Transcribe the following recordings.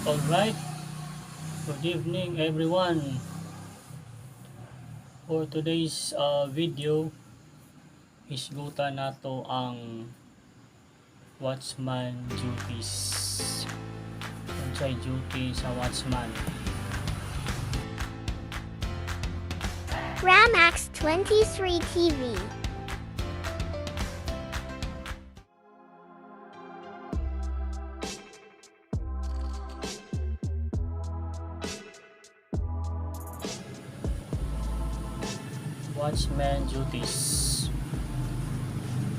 Alright, good evening everyone. For today's video, isgutan nato ang watchman duties. Unsay duty sa watchman? Ramax 23 TV. Watchman duties.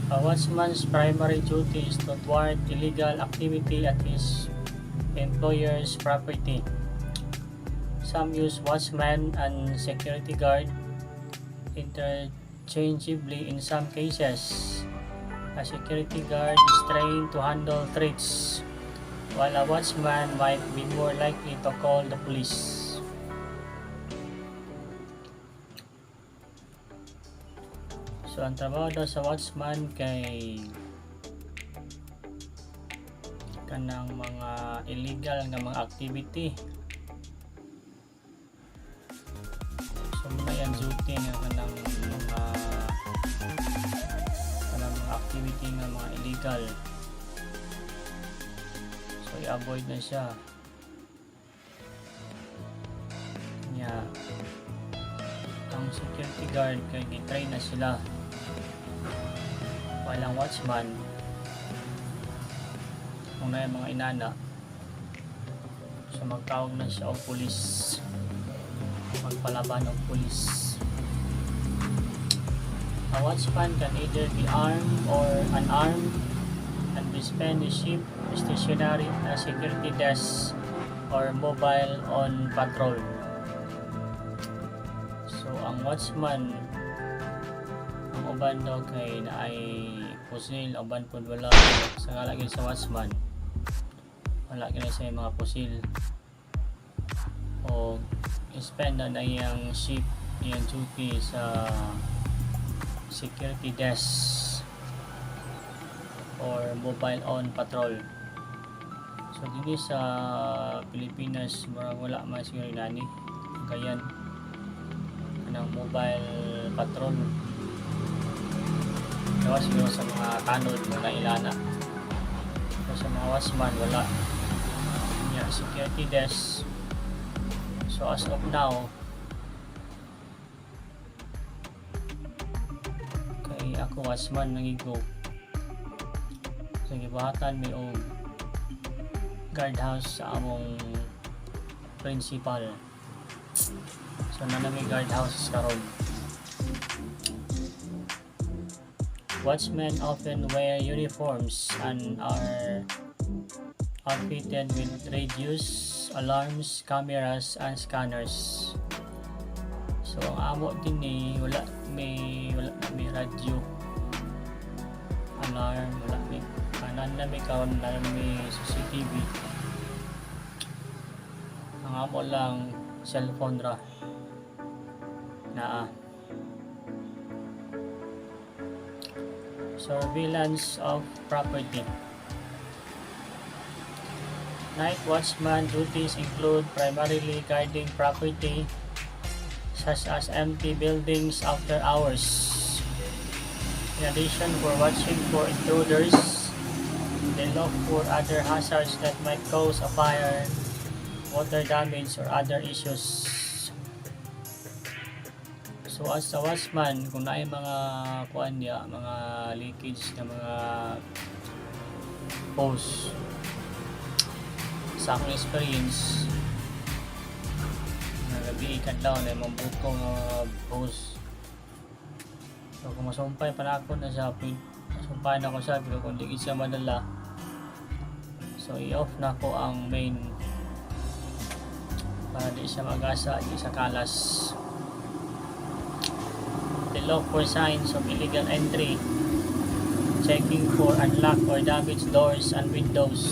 A watchman's primary duty is to thwart illegal activity at his employer's property. Some use watchman and security guard interchangeably in some cases. A security guard is trained to handle threats, while a watchman might be more likely to call the police. So, ang trabaho daw sa watchman kay kanang mga illegal nga mga activity. So, muna yan duty nga kanang mga activity nga mga illegal. So, i-avoid na siya. Kanya, ang security guard kay gitrain na sila. Walang watchman kung na yung mga inana, so magtawag na siya o pulis, magpalaban o pulis. A watchman can either be armed or unarmed and be spent the ship stationary at a security desk or mobile on patrol. So ang watchman, ang uban daw kay na ay pusil, uban po wala sa kalagay sa watchman, wala kina sa mga pusil o spend na iyang ship, iyang duty sa security desk or mobile on patrol. So dito sa Pilipinas wala man siguro nani kayan ng mobile patrol. Diba siguro sa mga tanod mga ilana, so sa mga watchman wala yeah, security desk. So as of now kay ako watchman nangigo sa gibahatan may og guardhouse sa among principal. So nanami guardhouse karon. Watchmen often wear uniforms and are outfitted with radios, alarms, cameras, and scanners. So ang amo din ni wala may radio, alarm, wala may kanan na may karon na may CCTV. Ang amo lang cellphone ra na surveillance of property. Night watchman duties include primarily guarding property such as empty buildings after hours. In addition, for watching for intruders, they look for other hazards that might cause a fire, water damage, or other issues. So as a watchman, kung naay mga kuan niya, mga leakage na mga hose, sa akong experience, nagabi ikan daw na yung butong hose. So kung masumpay pa na ako na siya, masumpay na ako siya, pero kung di siya madala, so i-off na ko ang main para di siya magasa, di sa kalas. Look for signs of illegal entry, checking for unlocked or damaged doors and windows.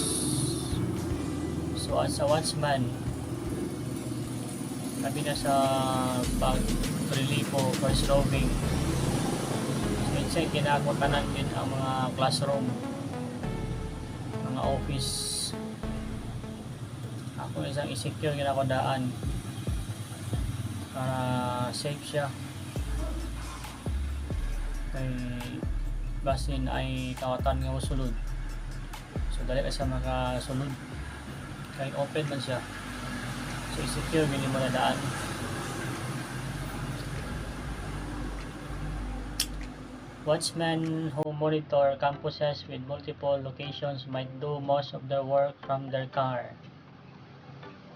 So as a watchman, kami na sa pag-relipo, first roving, so minsan kinakutanan din ang mga classroom, mga office. Kung isang i-secure gina ko daan para safe siya. Kay basin ay kawatan nga sulod. So dali ka siya makasulod. Kay open man siya. So i-secure gini mo na daan. Watchmen who monitor campuses with multiple locations might do most of their work from their car,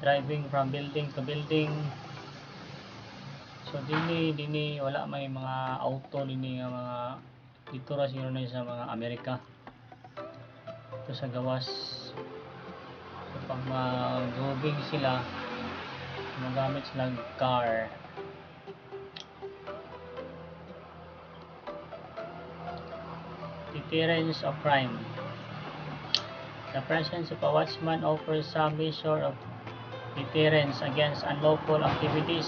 driving from building to building. So dini wala may mga auto dini nga mga dito ra siguro na sa mga Amerika. Ito sa gawas. So pag mag-roving sila, magamit sila car. Deterrence of crime. The presence of a watchman offers some measure of deterrence against unlawful activities,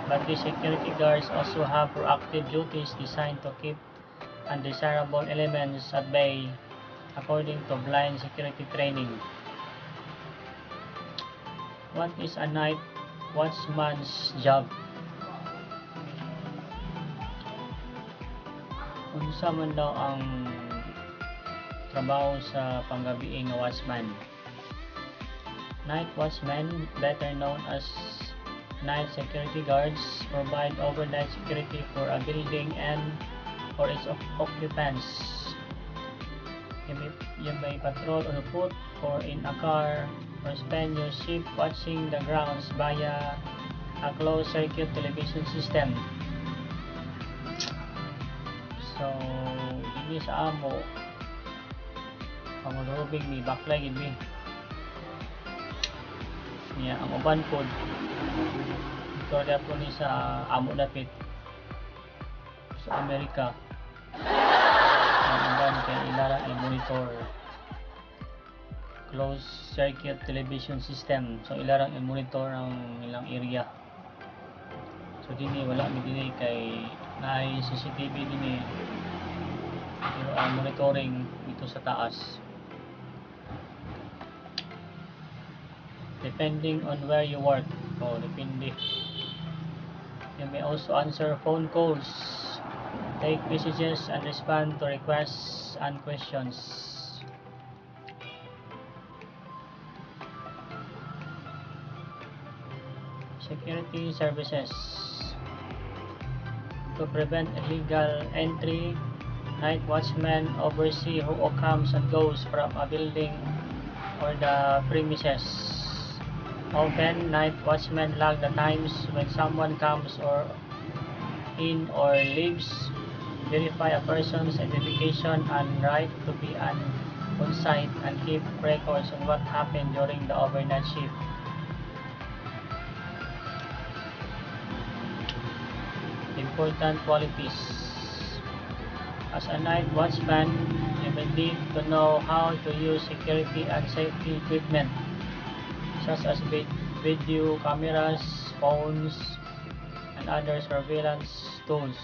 but the security guards also have proactive duties designed to keep undesirable elements at bay, according to blind security training. What is a night watchman's job? Unsa man daw ang trabaho sa panggabi nga watchman? Night watchmen, better known as night security guards, provide overnight security for a building and for its occupants. You may patrol on foot or in a car, or spend your shift watching the grounds via a closed-circuit television system. So, hindi sa amo pamulubig ni baklay gid mi. Niya ang uban pod ito na po ni sa amo dapit sa Amerika. Ang uban kay ilarang i-monitor closed circuit television system. So ilarang i-monitor ang ilang area. So dini wala mi dini kay naay CCTV dini. Pero ang monitoring dito sa taas. Depending on where you work. So depende. You may also answer phone calls, take messages, and respond to requests and questions. Security services. To prevent illegal entry, night watchmen oversee who comes and goes from a building or the premises. Often, night watchmen log the times when someone comes in or leaves, verify a person's identification and right to be on site, and keep records on what happened during the overnight shift. Important qualities. As a night watchman, you may need to know how to use security and safety equipment such as video cameras, phones, and other surveillance tools.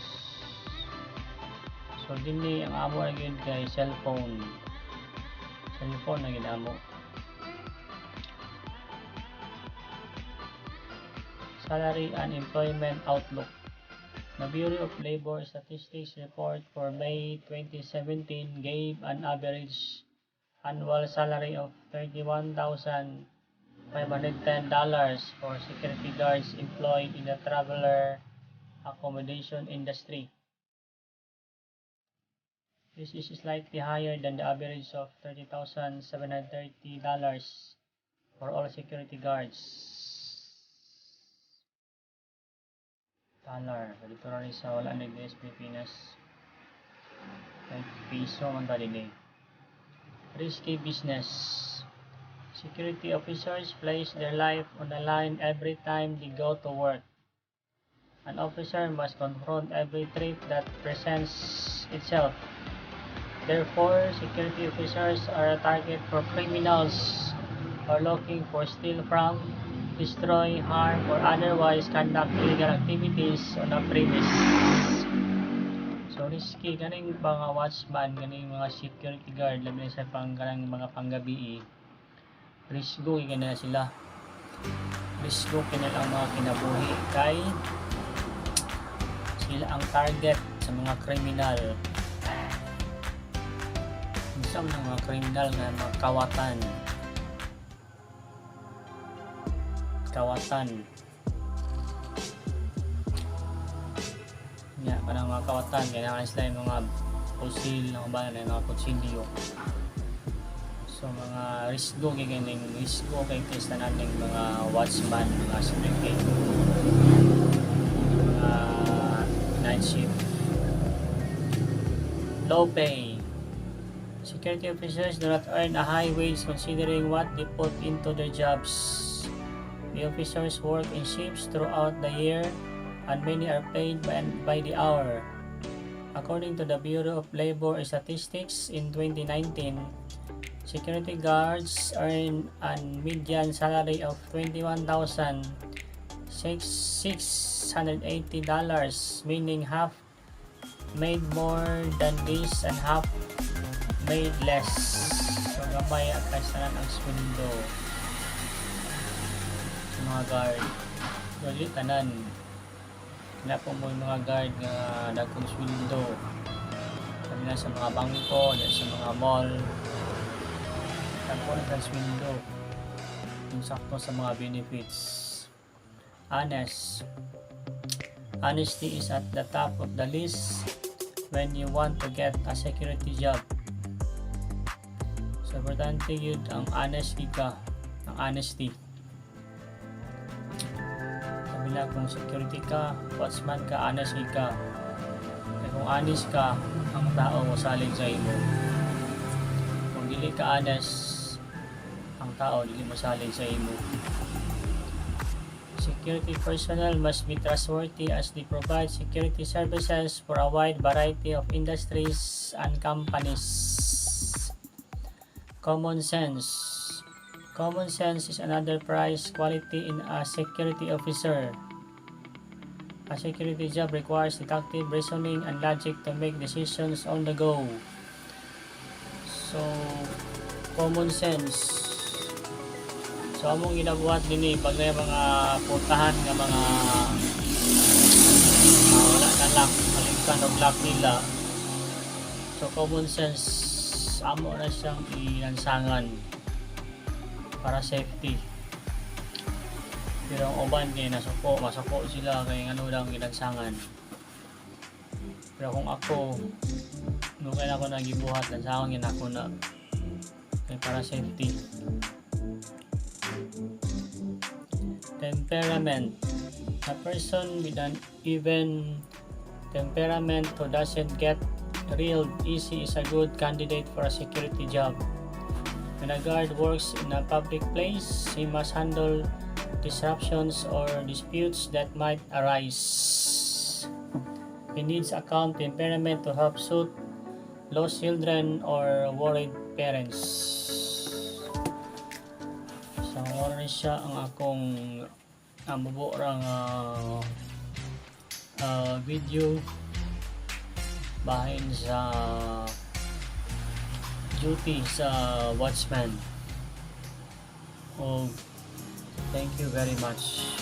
So dinhi ang amo na gyud kay cellphone na gyud amo. Salary and employment outlook. The Bureau of Labor Statistics report for May 2017 gave an average annual salary of $31,510 for security guards employed in the traveler accommodation industry. This is slightly higher than the average of $30,730 for all security guards. Dollar, dito rin sa wala na sa Pilipinas. Piso man tadi din. Risky business. Security officers place their life on the line every time they go to work. An officer must confront every threat that presents itself. Therefore, security officers are a target for criminals who are looking for steal from, destroy, harm, or otherwise conduct illegal activities on a premise. So risky kaning mga watchman, kaning mga security guard, labi na sa kanang mga panggabi, risgo na sila. risgo kinil ang mga kinabuhi kay sila ang target sa mga kriminal. Isang ng mga kriminal nga mga kawatan nga parang mga kawatan kailangan sila yung mga pusil ng bayan ng mga kutsilyo. So mga risgo giganing risgo kay kista nating mga watchman, mga security, mga night shift. Low pay. Security officers do not earn a high wage considering what they put into their jobs. The officers work in shifts throughout the year and many are paid by the hour. According to the Bureau of Labor Statistics, in 2019, security guards earn a median salary of $21,680, meaning half made more than this and half made less. So gamay at kasanan ang sweldo sa mga guard. Dili tanan. Wala po mo yung mga guard nga dagkong sweldo. Kami na sa mga bangko, sa mga mall. Dagko na sa sweldo. Yung sakto sa mga benefits. Honesty is at the top of the list when you want to get a security job. So, importante yun ang honesty ka. Ang honesty. Sabi na kung security ka, watchman ka, honesty ka. Kaya kung honest ka, ang tao mo saling sa imo. Kung dili ka honest, ang tao dili mo saling sa imo. Security personnel must be trustworthy as they provide security services for a wide variety of industries and companies. Common sense. Common sense is another prize quality in a security officer. A security job requires deductive reasoning and logic to make decisions on the go. So, common sense. So among ginabuhat dinhi pag may mga putahan nga mga wala na lock, malimkan og lock nila. So common sense amo na siyang ilansangan para safety. Pero ang uban kay masuko sila kay ano lang ginagsangan. Pero kung ako nung kailan ako nagibuhat lansangan gid ako na kay para safety. Temperament. A person with an even temperament who doesn't get reeled easy is a good candidate for a security job. When a guard works in a public place, he must handle disruptions or disputes that might arise. He needs a calm temperament to help soothe lost children or worried parents. So, oras siya ang akong mabuorang video bahin sa duty sa watchman. Oh, thank you very much.